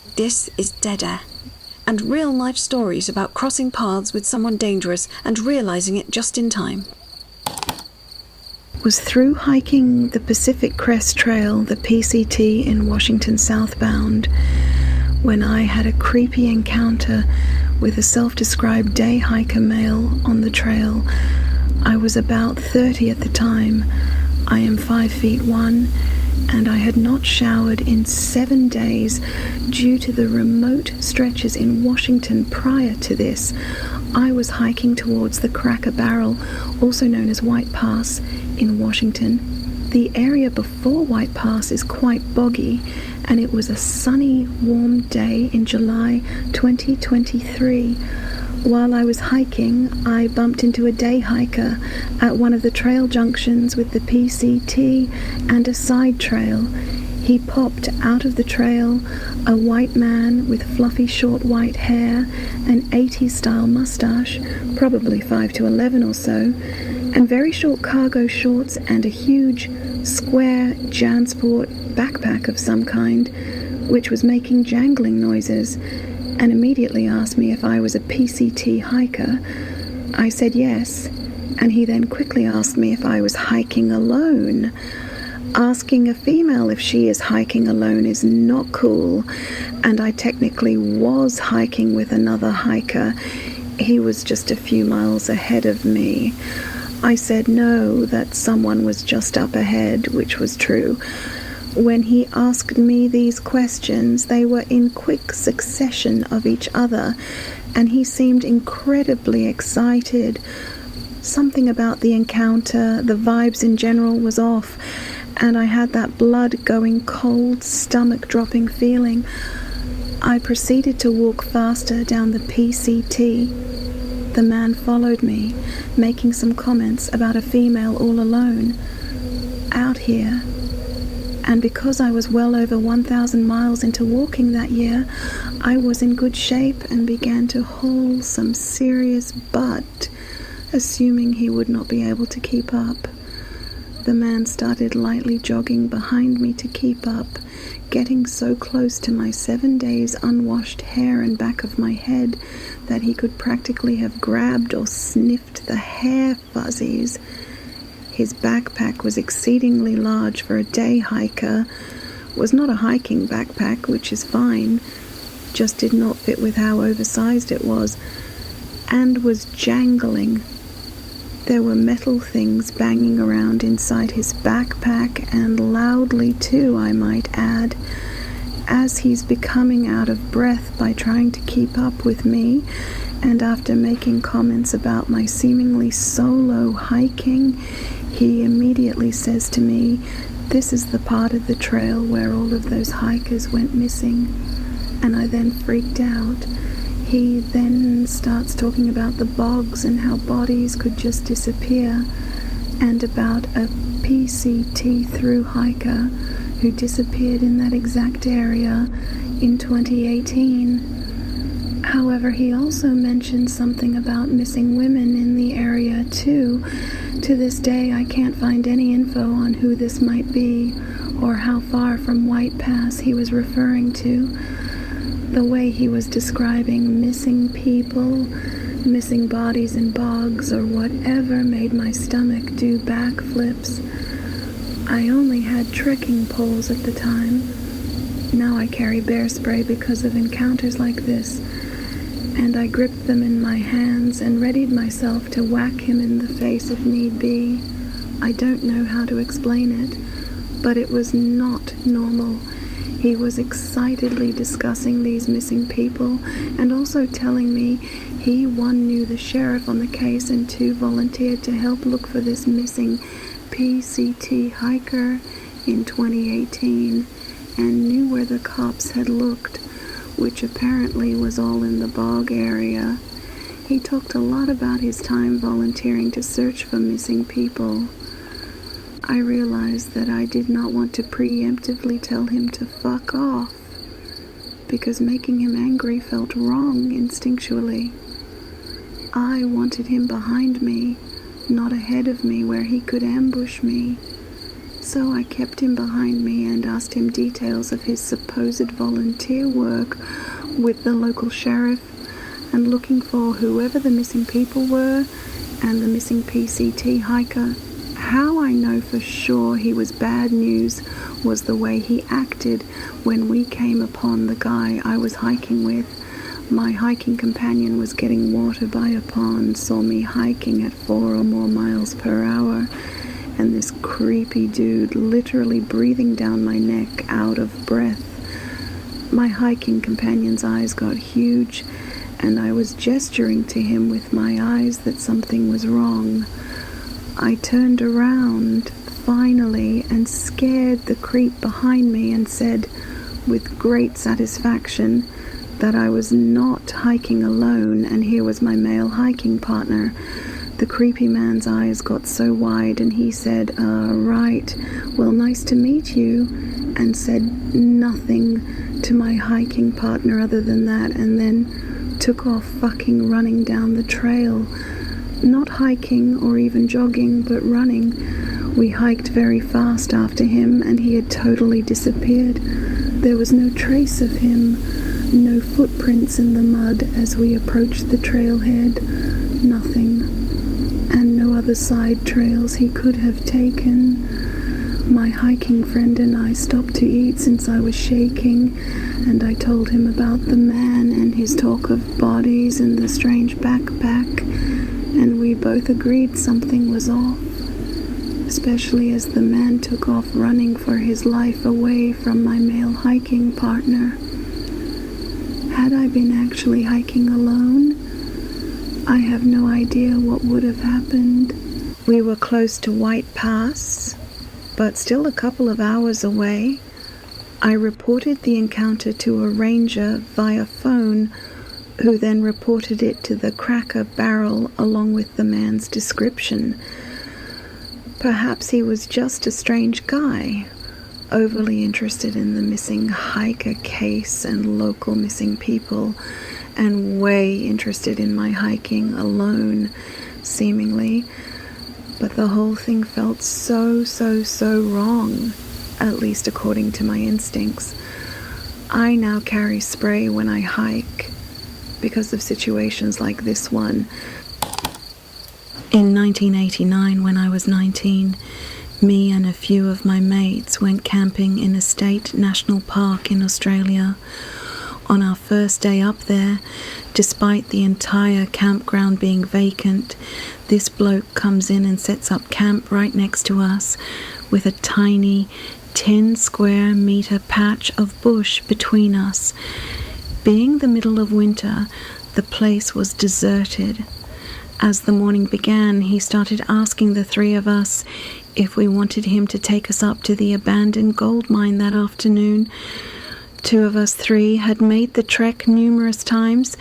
This is Dead Air, and real-life stories about crossing paths with someone dangerous and realising it just in time. Was through hiking the Pacific Crest Trail, the PCT in Washington southbound, when I had a creepy encounter with a self-described day hiker male on the trail. I was about 30 at the time. I am 5'1", and I had not showered in 7 days due to the remote stretches in Washington prior to this. I was hiking towards the Cracker Barrel, also known as White Pass, in Washington. The area before White Pass is quite boggy, and it was a sunny, warm day in July 2023. While I was hiking, I bumped into a day hiker at one of the trail junctions with the PCT and a side trail. He popped out of the trail, a white man with fluffy short white hair, an 80s style mustache, probably 5 to 11 or so, and very short cargo shorts and a huge square JanSport backpack of some kind, which was making jangling noises, and immediately asked me if I was a PCT hiker. I said yes, and he then quickly asked me if I was hiking alone. Asking a female if she is hiking alone is not cool, and I technically was hiking with another hiker. He was just a few miles ahead of me. I said no, that someone was just up ahead, which was true. When he asked me these questions, they were in quick succession of each other, and he seemed incredibly excited. Something about the encounter, the vibes in general, was off, and I had that blood going cold, stomach-dropping feeling. I proceeded to walk faster down the PCT. The man followed me, making some comments about a female all alone out here. And because I was well over 1,000 miles into walking that year, I was in good shape and began to haul some serious butt, assuming he would not be able to keep up. The man started lightly jogging behind me to keep up, getting so close to my 7 days unwashed hair and back of my head that he could practically have grabbed or sniffed the hair fuzzies. His backpack was exceedingly large for a day hiker. Was not a hiking backpack, which is fine, just did not fit with how oversized it was, and was jangling. There were metal things banging around inside his backpack, and loudly too, I might add. As he's becoming out of breath by trying to keep up with me, and after making comments about my seemingly solo hiking, he immediately says to me, "This is the part of the trail where all of those hikers went missing." And I then freaked out. He then starts talking about the bogs and how bodies could just disappear, and about a PCT through hiker who disappeared in that exact area in 2018. However, he also mentioned something about missing women in the area too. To this day, I can't find any info on who this might be or how far from White Pass he was referring to. The way he was describing missing people, missing bodies in bogs, or whatever made my stomach do backflips. I only had trekking poles at the time. Now I carry bear spray because of encounters like this, and I gripped them in my hands and readied myself to whack him in the face if need be. I don't know how to explain it, but it was not normal. He was excitedly discussing these missing people and also telling me he, 1, knew the sheriff on the case, and 2, volunteered to help look for this missing PCT hiker in 2018 and knew where the cops had looked, which apparently was all in the bog area. He talked a lot about his time volunteering to search for missing people. I realized that I did not want to preemptively tell him to fuck off, because making him angry felt wrong instinctually. I wanted him behind me, not ahead of me where he could ambush me. So I kept him behind me and asked him details of his supposed volunteer work with the local sheriff and looking for whoever the missing people were and the missing PCT hiker. How I know for sure he was bad news was the way he acted when we came upon the guy I was hiking with. My hiking companion was getting water by a pond, saw me hiking at 4 or more miles per hour, and this creepy dude literally breathing down my neck, out of breath. My hiking companion's eyes got huge, and I was gesturing to him with my eyes that something was wrong. I turned around, finally, and scared the creep behind me and said, with great satisfaction, that I was not hiking alone and here was my male hiking partner. The creepy man's eyes got so wide and he said, right, well, nice to meet you, and said nothing to my hiking partner other than that, and then took off fucking running down the trail. Not hiking or even jogging, but running. We hiked very fast after him and he had totally disappeared. There was no trace of him, no footprints in the mud as we approached the trailhead, nothing, and no other side trails he could have taken. My hiking friend and I stopped to eat since I was shaking, and I told him about the man and his talk of bodies and the strange backpack, and we both agreed something was off, especially as the man took off running for his life away from my male hiking partner. Had I been actually hiking alone, I have no idea what would have happened. We were close to White Pass, but still a couple of hours away. I reported the encounter to a ranger via phone, who then reported it to the Cracker Barrel along with the man's description. Perhaps he was just a strange guy, overly interested in the missing hiker case and local missing people, and way interested in my hiking alone, seemingly. But the whole thing felt so wrong, at least according to my instincts. I now carry spray when I hike because of situations like this one. In 1989, when I was 19, me and a few of my mates went camping in a state national park in Australia. On our first day up there, despite the entire campground being vacant, this bloke comes in and sets up camp right next to us with a tiny 10 square meter patch of bush between us. Being the middle of winter, the place was deserted. As the morning began, he started asking the three of us if we wanted him to take us up to the abandoned gold mine that afternoon. Two of us three had made the trek numerous times,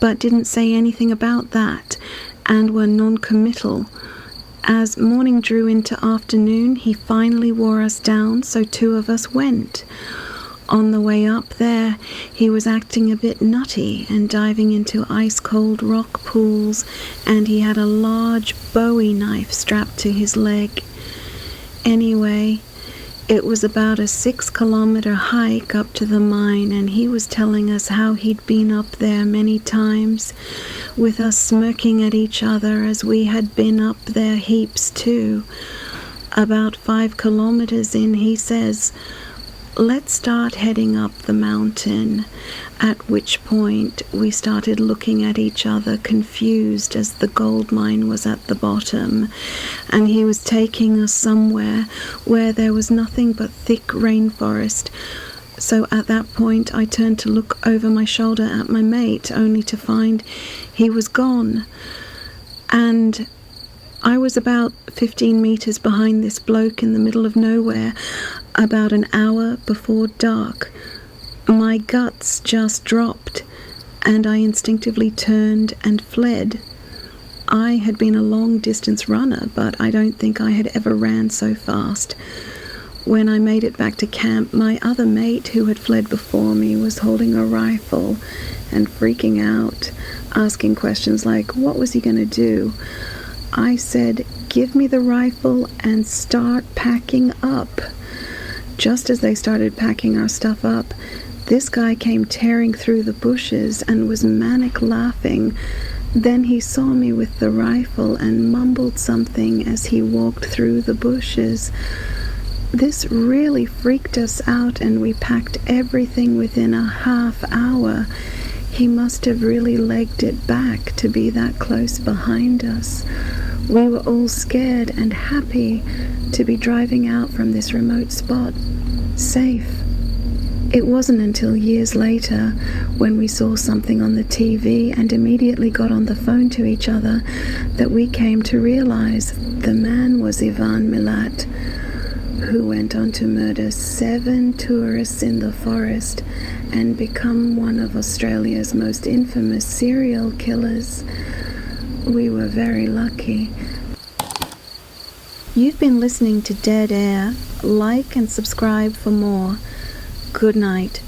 but didn't say anything about that, and were non-committal. As morning drew into afternoon, he finally wore us down, so two of us went. On the way up there, he was acting a bit nutty and diving into ice-cold rock pools, and he had a large Bowie knife strapped to his leg. Anyway, it was about a 6-kilometer hike up to the mine, and he was telling us how he'd been up there many times, with us smirking at each other as we had been up there heaps too. About 5 kilometers in, he says, "Let's start heading up the mountain," at which point we started looking at each other confused as the gold mine was at the bottom, and he was taking us somewhere where there was nothing but thick rainforest. So at that point I turned to look over my shoulder at my mate, only to find he was gone. And I was about 15 meters behind this bloke in the middle of nowhere, about an hour before dark. My guts just dropped, and I instinctively turned and fled. I had been a long-distance runner, but I don't think I had ever ran so fast. When I made it back to camp, my other mate, who had fled before me, was holding a rifle and freaking out, asking questions like, what was he going to do? I said, "Give me the rifle and start packing up." Just as they started packing our stuff up, this guy came tearing through the bushes and was manic laughing. Then he saw me with the rifle and mumbled something as he walked through the bushes. This really freaked us out, and we packed everything within a half hour. He must have really legged it back to be that close behind us. We were all scared and happy to be driving out from this remote spot, safe. It wasn't until years later, when we saw something on the TV and immediately got on the phone to each other, that we came to realize the man was Ivan Milat, who went on to murder 7 tourists in the forest and become one of Australia's most infamous serial killers. We were very lucky. You've been listening to Dead Air. Like and subscribe for more. Good night.